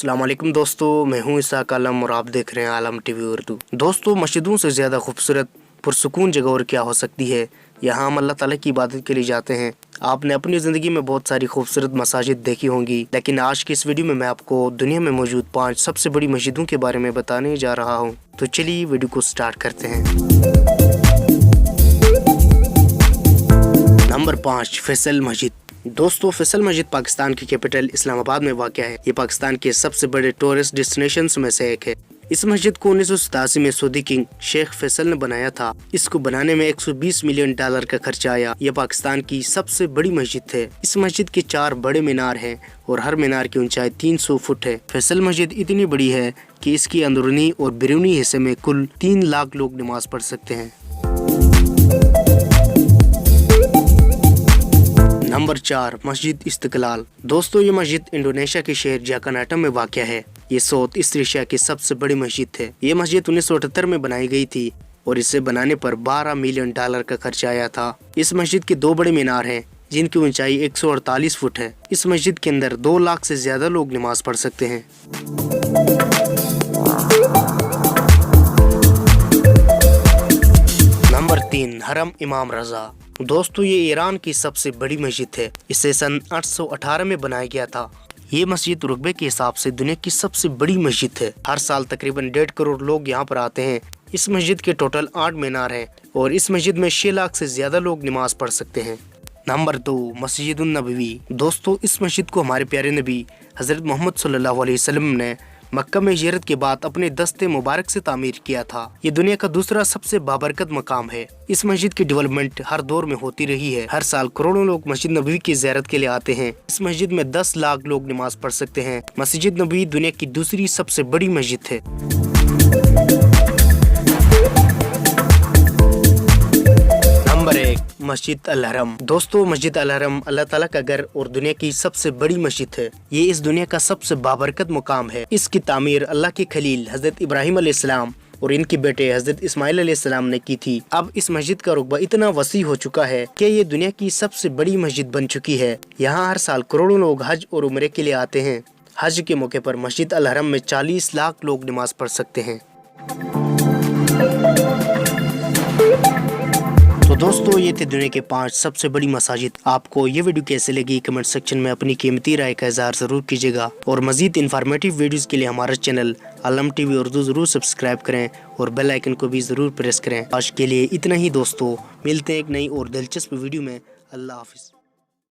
अस्सलाम वालेकुम दोस्तों, मैं हूं इसाक आलम और आप देख रहे हैं आलम टीवी उर्दू। दोस्तों, मस्जिदों से ज़्यादा खूबसूरत पुरसुकून जगह और क्या हो सकती है। यहाँ हम अल्लाह ताला की इबादत के लिए जाते हैं। आपने अपनी ज़िंदगी में बहुत सारी खूबसूरत मसाजिद देखी होंगी, लेकिन आज की इस वीडियो में मैं आपको दुनिया में मौजूद 5 सबसे बड़ी मस्जिदों के बारे में बताने जा रहा हूँ। तो चलिए वीडियो को स्टार्ट करते हैं। नंबर 5, फैसल मस्जिद। दोस्तों, फैसल मस्जिद पाकिस्तान की कैपिटल इस्लामाबाद में वाक़ है। ये पाकिस्तान के सबसे बड़े टूरिस्ट डेस्टिनेशंस में से एक है। इस मस्जिद को 1987 में सऊदी किंग शेख फैसल ने बनाया था। इसको बनाने में $120 मिलियन का खर्चा आया। यह पाकिस्तान की सबसे बड़ी मस्जिद है। इस मस्जिद के 4 बड़े मीनार हैं और हर मीनार की ऊंचाई 300 फुट है। फैसल मस्जिद इतनी बड़ी है कि इसकी अंदरूनी और बैरूनी हिस्से में कुल 3 लाख लोग नमाज पढ़ सकते हैं। नंबर 4, मस्जिद इस्तिकलाल। दोस्तों, ये मस्जिद इंडोनेशिया के शहर जकार्ता में वाक़ है। ये साउथ ईस्ट एशिया की सबसे बड़ी मस्जिद है। ये मस्जिद 1978 में बनाई गई थी और इसे बनाने पर $12 मिलियन का खर्चा आया था। इस मस्जिद के 2 बड़े मीनार हैं जिनकी ऊंचाई 148 फुट है। इस मस्जिद के अंदर 2 लाख से ज्यादा लोग नमाज पढ़ सकते हैं। नंबर 3, हरम इमाम रजा। दोस्तों, ये ईरान की सबसे बड़ी मस्जिद है। इसे सन 818 में बनाया गया था। ये मस्जिद रुकबे के हिसाब से दुनिया की सबसे बड़ी मस्जिद है। हर साल तकरीबन 1.5 करोड़ लोग यहाँ पर आते हैं। इस मस्जिद के टोटल 8 मीनार हैं और इस मस्जिद में 6 लाख से ज्यादा लोग नमाज पढ़ सकते हैं। नंबर 2, मस्जिद नबवी। दोस्तों, इस मस्जिद को हमारे प्यारे नबी हजरत मोहम्मद सल्लल्लाहु अलैहि वसल्लम ने मक्का में हिजरत के बाद अपने दस्ते मुबारक से तामीर किया था। ये दुनिया का दूसरा सबसे बाबरकत मकाम है। इस मस्जिद की डेवलपमेंट हर दौर में होती रही है। हर साल करोड़ों लोग मस्जिद नबवी की ज़ियारत के लिए आते हैं। इस मस्जिद में 10 लाख लोग नमाज पढ़ सकते हैं। मस्जिद नबवी दुनिया की दूसरी सबसे बड़ी मस्जिद है। नंबर 1, मस्जिद अल हरम। दोस्तों, मस्जिद अल हरम अल्लाह ताला का घर और दुनिया की सबसे बड़ी मस्जिद है। ये इस दुनिया का सबसे बाबरकत मुकाम है। इसकी तामीर अल्लाह के खलील हजरत इब्राहिम अलैहिस्सलाम और इनके बेटे हजरत इस्माइल अलैहिस्सलाम ने की थी। अब इस मस्जिद का रुकबा इतना वसी हो चुका है कि ये दुनिया की सबसे बड़ी मस्जिद बन चुकी है। यहाँ हर साल करोड़ों लोग हज और उम्रे के लिए आते हैं। हज के मौके पर मस्जिद अल हरम में 40 लाख लोग नमाज पढ़ सकते हैं। तो दोस्तों, ये थे दुनिया के 5 सबसे बड़ी मसाजिद। आपको ये वीडियो कैसे लगी कमेंट सेक्शन में अपनी कीमती राय का इज़हार ज़रूर कीजिएगा और मज़ीद इन्फॉर्मेटिव वीडियोस के लिए हमारा चैनल आलम टीवी उर्दू ज़रूर सब्सक्राइब करें और बेल आइकन को भी ज़रूर प्रेस करें। आज के लिए इतना ही दोस्तों, मिलते हैं एक नई और दिलचस्प वीडियो में। अल्लाह हाफिज़।